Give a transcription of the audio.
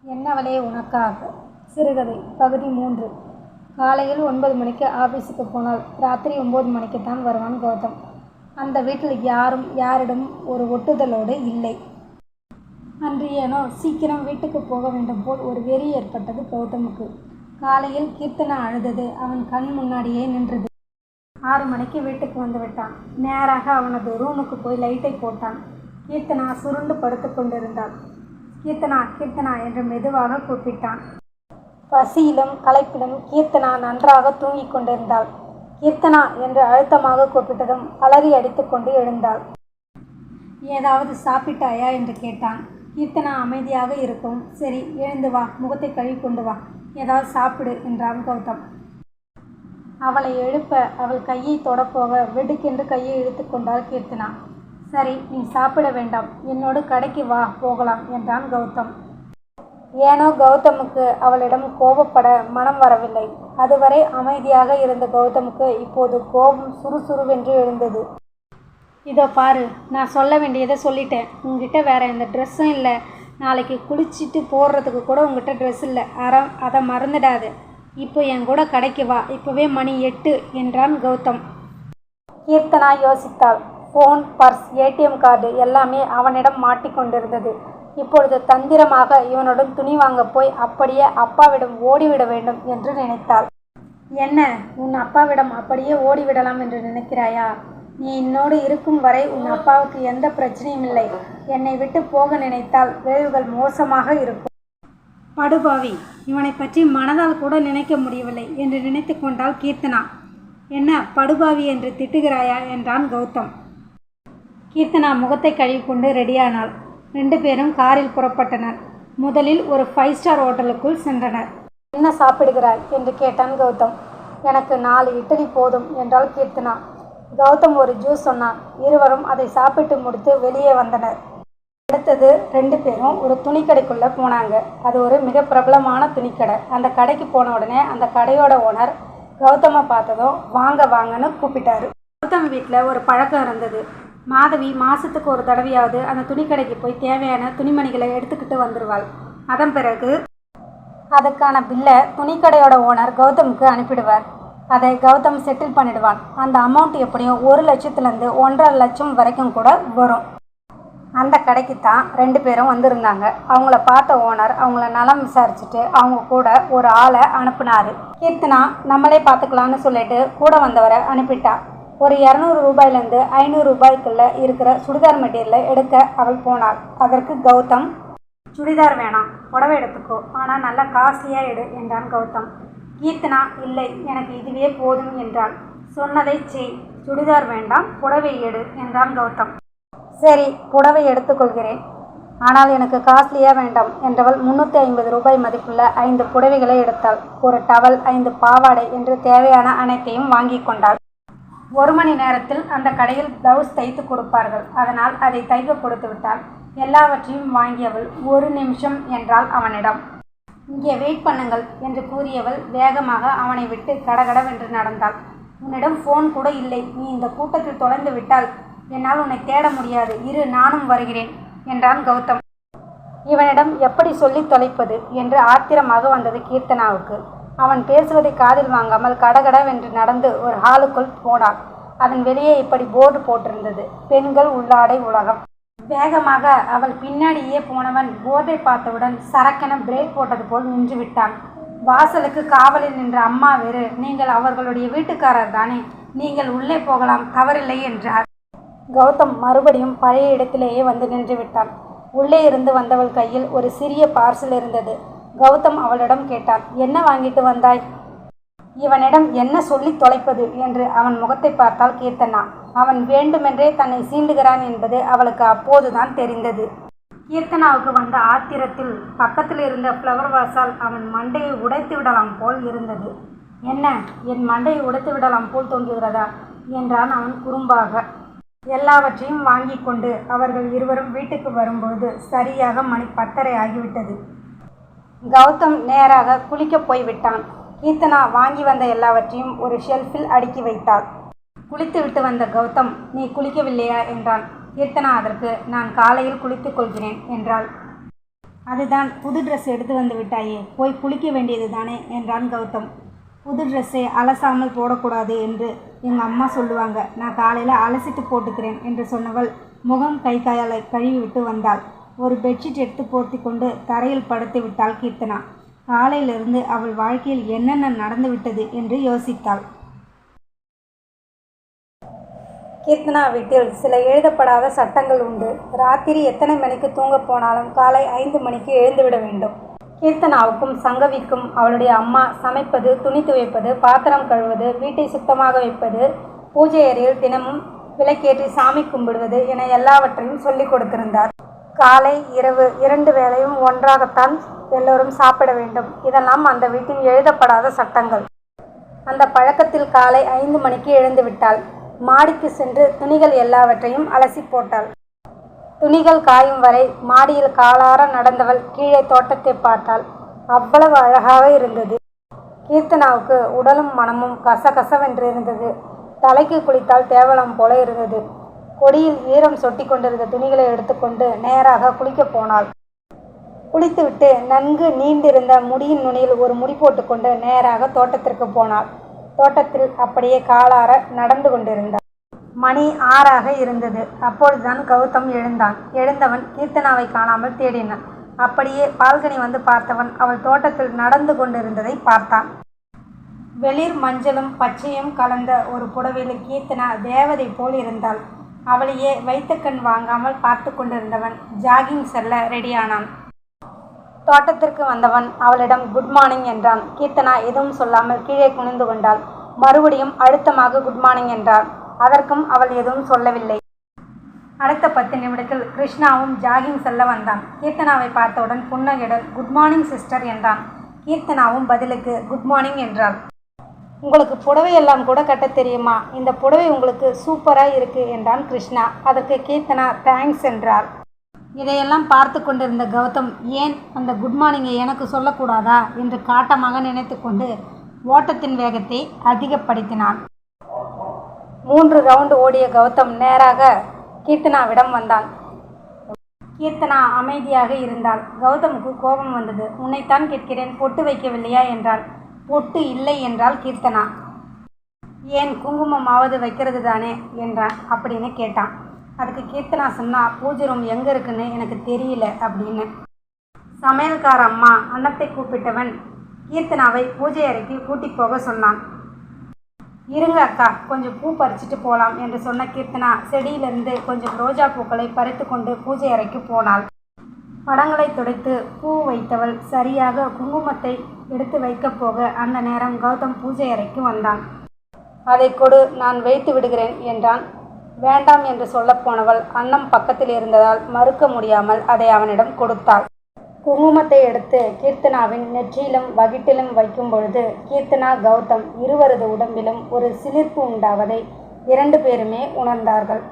என்னவளே உனக்காக. சிறுகதை பகுதி 3. காலையில் 9 மணிக்கு ஆபீஸுக்கு போனால் ராத்திரி 9 மணிக்குத்தான் வருவான் கௌதம். அந்த வீட்டில் யாரும் யாரிடம் ஒரு ஒட்டுதலோடு இல்லை. அன்று ஏனோ சீக்கிரம் வீட்டுக்கு போக வேண்டும் போல் ஒரு வெறி ஏற்பட்டது கௌதமுக்கு. காலையில் கீர்த்தனா அழுதது அவன் கண் முன்னாடியே நின்றது. 6 மணிக்கு வீட்டுக்கு வந்து விட்டான். நேராக அவனது ரூமுக்கு போய் லைட்டை போட்டான். கீர்த்தனா சுருண்டு படுத்து கொண்டிருந்தாள். கீர்த்தனா கீர்த்தனா என்று மெதுவாக கூப்பிட்டான். பசியிலும் களைப்பிலும் கீர்த்தனா நன்றாக தூங்கிக் கொண்டிருந்தாள். கீர்த்தனா என்று அழுத்தமாக கூப்பிட்டதும் அலறி அடித்து கொண்டு எழுந்தாள். ஏதாவது சாப்பிட்டாயா என்று கேட்டான். கீர்த்தனா அமைதியாக இருக்கும். சரி, எழுந்து வா, முகத்தை கழுவி கொண்டு வா, ஏதாவது சாப்பிடு என்றான் கௌதம். அவளை எழுப்ப அவள் கையை தொடப்போக வெடுக்கென்று கையை இழுத்து கொண்டாள் கீர்த்தனா. சரி, நீ சாப்பிட வேண்டாம், என்னோடு கடைக்கு வா, போகலாம் என்றான் கௌதம். ஏனோ கௌதமுக்கு அவளிடம் கோபப்பட மனம் வரவில்லை. அதுவரை அமைதியாக இருந்த கௌதமுக்கு இப்போது கோபம் சுறுசுறுவென்று எழுந்தது. இதோ பாரு, நான் சொல்ல வேண்டியதை சொல்லிட்டேன். உங்ககிட்ட வேற எந்த ட்ரெஸ்ஸும் இல்லை. நாளைக்கு குளிச்சுட்டு போடுறதுக்கு கூட உங்ககிட்ட ட்ரெஸ் இல்லை. அதை மறந்துடாது. இப்போ என் கூட கடைக்கு வா, இப்போவே மணி 8 என்றான் கௌதம். கீர்த்தனா யோசித்தாள். ஃபோன், பர்ஸ், ஏடிஎம் கார்டு எல்லாமே அவனிடம் மாட்டிக்கொண்டிருந்தது. இப்பொழுது தந்திரமாக இவனுடன் துணி வாங்க போய் அப்படியே அப்பாவிடம் ஓடிவிட வேண்டும் என்று நினைத்தாள். என்ன, உன் அப்பாவிடம் அப்படியே ஓடிவிடலாம் என்று நினைக்கிறாயா? நீ என்னோடு இருக்கும் வரை உன் அப்பாவுக்கு எந்த பிரச்சனையும் இல்லை. என்னை விட்டு போக நினைத்தால் விளைவுகள் மோசமாக இருக்கும். படுபாவி, இவனை பற்றி மனதால் கூட நினைக்க முடியவில்லை என்று நினைத்து கொண்டாள் கீர்த்தனா. என்ன படுபாவி என்று திட்டுகிறாயா என்றான் கௌதம். கீர்த்தனா முகத்தை கழுவிக்கொண்டு ரெடியானாள். 2 பேரும் காரில் புறப்பட்டனர். முதலில் ஒரு 5 ஸ்டார் ஹோட்டலுக்குள் சென்றனர். என்ன சாப்பிடுகிறாய் என்று கேட்டான் கௌதம். எனக்கு 4 இட்லி போதும் என்றாள் கீர்த்தனா. கௌதம் ஒரு ஜூஸ் சொன்னான். இருவரும் அதை சாப்பிட்டு முடித்து வெளியே வந்தனர். அடுத்தது 2 பேரும் ஒரு துணிக்கடைக்குள்ளே போனாங்க. அது ஒரு மிக பிரபலமான துணிக்கடை. அந்த கடைக்கு போன உடனே அந்த கடையோட ஓனர் கௌதமை பார்த்ததும் வாங்க வாங்கன்னு கூப்பிட்டாரு. கௌதம் வீட்டில் ஒரு பழக்கம் இருந்தது. மாதவி மாதத்துக்கு ஒரு தடவையாவது அந்த துணிக்கடைக்கு போய் தேவையான துணிமணிகளை எடுத்துக்கிட்டு வந்துடுவாள். அதன் பிறகு அதுக்கான பில்லை துணிக்கடையோட ஓனர் கௌதமுக்கு அனுப்பிடுவார். அதை கௌதம் செட்டில் பண்ணிடுவான். அந்த அமௌண்ட் எப்படியும் 1 லட்சத்துலேருந்து 1.5 லட்சம் வரைக்கும் கூட வரும். அந்த கடைக்கு தான் 2 பேரும் வந்திருந்தாங்க. அவங்கள பார்த்த ஓனர் அவங்கள நலம் விசாரிச்சுட்டு அவங்க கூட ஒரு ஆளை அனுப்புனாரு. கீர்த்தனா நம்மளே பார்த்துக்கலான்னு சொல்லிட்டு கூட வந்தவரை அனுப்பிட்டா. ஒரு 200 ரூபாயிலேருந்து 500 ரூபாய்க்குள்ள இருக்கிற சுடிதார் மெட்டீரியலை எடுக்க அவள் போனாள். அதற்கு கௌதம், சுடிதார் வேணாம், புடவை எடுத்துக்கோ, ஆனால் நல்லா காஸ்ட்லியாக எடு என்றான் கௌதம். கீர்த்தனா, இல்லை, எனக்கு இதுவே போதும் என்றாள். சொன்னதை செய், சுடிதார் வேண்டாம், புடவை எடு என்றான் கௌதம். சரி, புடவை எடுத்துக்கொள்கிறேன், ஆனால் எனக்கு காஸ்ட்லியாக வேண்டாம் என்றவள் 350 ரூபாய் மதிப்புள்ள 5 புடவைகளை எடுத்தாள். ஒரு டவல், 5 பாவாடை என்று தேவையான அனைத்தையும் வாங்கி கொண்டாள். 1 மணி நேரத்தில் அந்த கடையில் பிளவுஸ் தைத்து கொடுப்பார்கள். அதனால் அதை தைக்க கொடுத்து விட்டாள். எல்லாவற்றையும் வாங்கியவள் 1 நிமிஷம் என்றாள் அவனிடம். இங்கே வெயிட் பண்ணுங்கள் என்று கூறியவள் வேகமாக அவனை விட்டு கடகடவென்று நடந்தாள். உன்னிடம் ஃபோன் கூட இல்லை. நீ இந்த கூட்டத்தில் தொலைந்து விட்டால் என்னால் உன்னை தேட முடியாது. இரு, நானும் வருகிறேன் என்றான் கௌதம். இவனிடம் எப்படி சொல்லி தொலைப்பது என்று ஆத்திரமாக வந்தது கீர்த்தனாவுக்கு. அவன் பேசுவதை காதில் வாங்காமல் கடகடவென்று நடந்து ஒரு ஹாலுக்குள் போனாள். அதன் வெளியே இப்படி போர்டு போட்டிருந்தது, பெண்கள் உள்ளாடை உலகம். வேகமாக அவள் பின்னாடியே போனவன் போர்டை பார்த்தவுடன் சரக்கென பிரேக் போட்டது போல் நின்று விட்டான். வாசலுக்கு காவலில் நின்ற அம்மா வேறு, நீங்கள் அவர்களுடைய வீட்டுக்காரர் தானே, நீங்கள் உள்ளே போகலாம், தவறில்லை என்றார். கௌதம் மறுபடியும் பழைய இடத்திலேயே வந்து நின்று விட்டான். உள்ளே இருந்து வந்தவள் கையில் ஒரு சிறிய பார்சல் இருந்தது. கௌதம் அவளிடம் கேட்டான், என்ன வாங்கிட்டு வந்தாய்? இவனிடம் என்ன சொல்லி தொலைப்பது என்று அவன் முகத்தை பார்த்தாள் கீர்த்தனா. அவன் வேண்டுமென்றே தன்னை சீண்டுகிறான் என்பது அவளுக்கு அப்போதுதான் தெரிந்தது. கீர்த்தனாவுக்கு வந்த ஆத்திரத்தில் பக்கத்தில் இருந்த ஃப்ளவர் வாஸால் அவன் மண்டையை உடைத்து விடலாம் போல் இருந்தது. என்ன, என் மண்டையை உடைத்து விடலாம் போல் தோன்றுகிறதா என்றான் அவன் குறும்பாக. எல்லாவற்றையும் வாங்கி கொண்டு அவர்கள் இருவரும் வீட்டுக்கு வரும்போது சரியாக மணி 10:30 ஆகிவிட்டது. கௌதம் நேராக குளிக்க போய்விட்டான். கீர்த்தனா வாங்கி வந்த எல்லாவற்றையும் ஒரு ஷெல்ஃபில் அடுக்கி வைத்தாள். குளித்து விட்டு வந்த கௌதம், நீ குளிக்கவில்லையா என்றான். கீர்த்தனா அதற்கு, நான் காலையில் குளித்துக் கொள்கிறேன் என்றாள். அதுதான், புது ட்ரெஸ் எடுத்து வந்து விட்டாயே, போய் குளிக்க வேண்டியது தானே என்றான் கௌதம். புது ட்ரெஸ்ஸை அலசாமல் போடக்கூடாது என்று எங்கள் அம்மா சொல்லுவாங்க. நான் காலையில் அலசிட்டு போட்டுக்கிறேன் என்று சொன்னவள் முகம் கை காலை கழுவி விட்டு வந்தாள். ஒரு பெட்ஷீட் எடுத்து போர்த்தி கொண்டு தரையில் படுத்து விட்டாள் கீர்த்தனா. காலையிலிருந்து அவள் வாழ்க்கையில் என்னென்ன நடந்து விட்டது என்று யோசித்தாள். கீர்த்தனா வீட்டில் சில எழுதப்படாத சட்டங்கள் உண்டு. ராத்திரி எத்தனை மணிக்கு தூங்க போனாலும் காலை 5 மணிக்கு எழுந்துவிட வேண்டும். கீர்த்தனாவுக்கும் சங்கவிக்கும் அவளுடைய அம்மா சமைப்பது, துணி துவைப்பது, பாத்திரம் கழுவது, வீட்டை சுத்தமாக வைப்பது, பூஜை அறையில் தினமும் விளக்கேற்றி சாமி கும்பிடுவது என எல்லாவற்றையும் சொல்லிக் கொடுத்திருந்தார். காலை இரவு 2 வேளையும் ஒன்றாகத்தான் எல்லோரும் சாப்பிட வேண்டும். இதெல்லாம் அந்த வீட்டின் எழுதப்படாத சட்டங்கள். அந்த பழக்கத்தில் காலை 5 மணிக்கு எழுந்து விட்டாள். மாடிக்கு சென்று துணிகள் எல்லாவற்றையும் அலசி போட்டாள். துணிகள் காயும் வரை மாடியில் காலார நடந்தவள் கீழே தோட்டத்தை பார்த்தாள். அவ்வளவு அழகாக இருந்தது. கீர்த்தனாவுக்கு உடலும் மனமும் கசகசவென்று இருந்தது. தலைக்கு குளித்தால் தேவலம் போல இருந்தது. கொடியில் ஈரம் சொட்டி கொண்டிருந்த துணிகளை எடுத்துக்கொண்டு நேராக குளிக்கப் போனாள். குளித்துவிட்டு நன்கு நீண்டிருந்த முடியின் நுனியில் ஒரு முடி போட்டுக்கொண்டு நேராக தோட்டத்திற்கு போனாள். தோட்டத்தில் அப்படியே காலார நடந்து கொண்டிருந்தாள். மணி 6ஆக இருந்தது. அப்பொழுதுதான் கௌதம் எழுந்தான். எழுந்தவன் கீர்த்தனாவை காணாமல் தேடினான். அப்படியே பால்கனி வந்து பார்த்தவன் அவள் தோட்டத்தில் நடந்து கொண்டிருந்ததை பார்த்தான். வெளிர் மஞ்சளும் பச்சையும் கலந்த ஒரு புடவையில் கீர்த்தனா தேவதை போல் இருந்தாள். அவளையே வைத்த கண் வாங்காமல் பார்த்து கொண்டிருந்தவன் ஜாகிங் செல்ல ரெடியானான். தோட்டத்திற்கு வந்தவன் அவளிடம் குட் மார்னிங் என்றான். கீர்த்தனா எதுவும் சொல்லாமல் கீழே குனிந்து கொண்டாள். மறுபடியும் அழுத்தமாக குட் மார்னிங் என்றாள். அதற்கும் அவள் எதுவும் சொல்லவில்லை. அடுத்த 10 நிமிடத்தில் கிருஷ்ணாவும் ஜாகிங் செல்ல வந்தான். கீர்த்தனாவை பார்த்தவுடன் புன்னகையுடன் குட் மார்னிங் சிஸ்டர் என்றான். கீர்த்தனாவும் பதிலுக்கு குட் மார்னிங் என்றாள். உங்களுக்கு புடவையெல்லாம் கூட கட்ட தெரியுமா? இந்த புடவை உங்களுக்கு சூப்பராக இருக்கு என்றான் கிருஷ்ணா. அதற்கு கீர்த்தனா தேங்க்ஸ் என்றாள். இதையெல்லாம் பார்த்து கொண்டிருந்த கௌதம் ஏன் அந்த குட் மார்னிங்கை எனக்கு சொல்லக்கூடாதா என்று காட்டமாக நினைத்து கொண்டு ஓட்டத்தின் வேகத்தை அதிகப்படுத்தினான். 3 ரவுண்டு ஓடிய கௌதம் நேராக கீர்த்தனாவிடம் வந்தான். கீர்த்தனா அமைதியாக இருந்தாள். கௌதமுக்கு கோபம் வந்தது. உன்னைத்தான் கேட்கிறேன், பொட்டு வைக்கவில்லையா என்றாள். பொட்டு இல்லை என்றாள் கீர்த்தனா. ஏன் குங்குமமாவது வைக்கிறது தானே என்றான். அப்படின்னு கேட்டான். அதுக்கு கீர்த்தனா சொன்னா, பூஜை ரூம் எங்கே இருக்குன்னு எனக்கு தெரியல அப்படின்னு. சமையல்கார அம்மா அன்னத்தை கூப்பிட்டவன் கீர்த்தனாவை பூஜை அறைக்கு கூட்டி போக சொன்னான். இருங்க அக்கா, கொஞ்சம் பூ பறிச்சுட்டு போகலாம் என்று சொன்ன கீர்த்தனா செடியிலிருந்து கொஞ்சம் ரோஜா பூக்களை பறித்து கொண்டு பூஜை அறைக்கு போனாள். படங்களை துடைத்து பூ வைத்தவள் சரியாக குங்குமத்தை எடுத்து வைக்கப் போக அந்த நேரம் கௌதம் பூஜை அறைக்கு வந்தான். அதை கொடு, நான் வைத்து விடுகிறேன் என்றான். வேண்டாம் என்று சொல்லப்போனவள் அன்னம் பக்கத்தில் இருந்ததால் மறுக்க முடியாமல் அதை அவனிடம் கொடுத்தாள். குங்குமத்தை எடுத்து கீர்த்தனாவின் நெற்றியிலும் வகிட்டிலும் வைக்கும் பொழுது கீர்த்தனா கௌதம் இருவரது உடம்பிலும் ஒரு சிலிர்ப்பு உண்டாவதை 2 பேருமே உணர்ந்தார்கள்.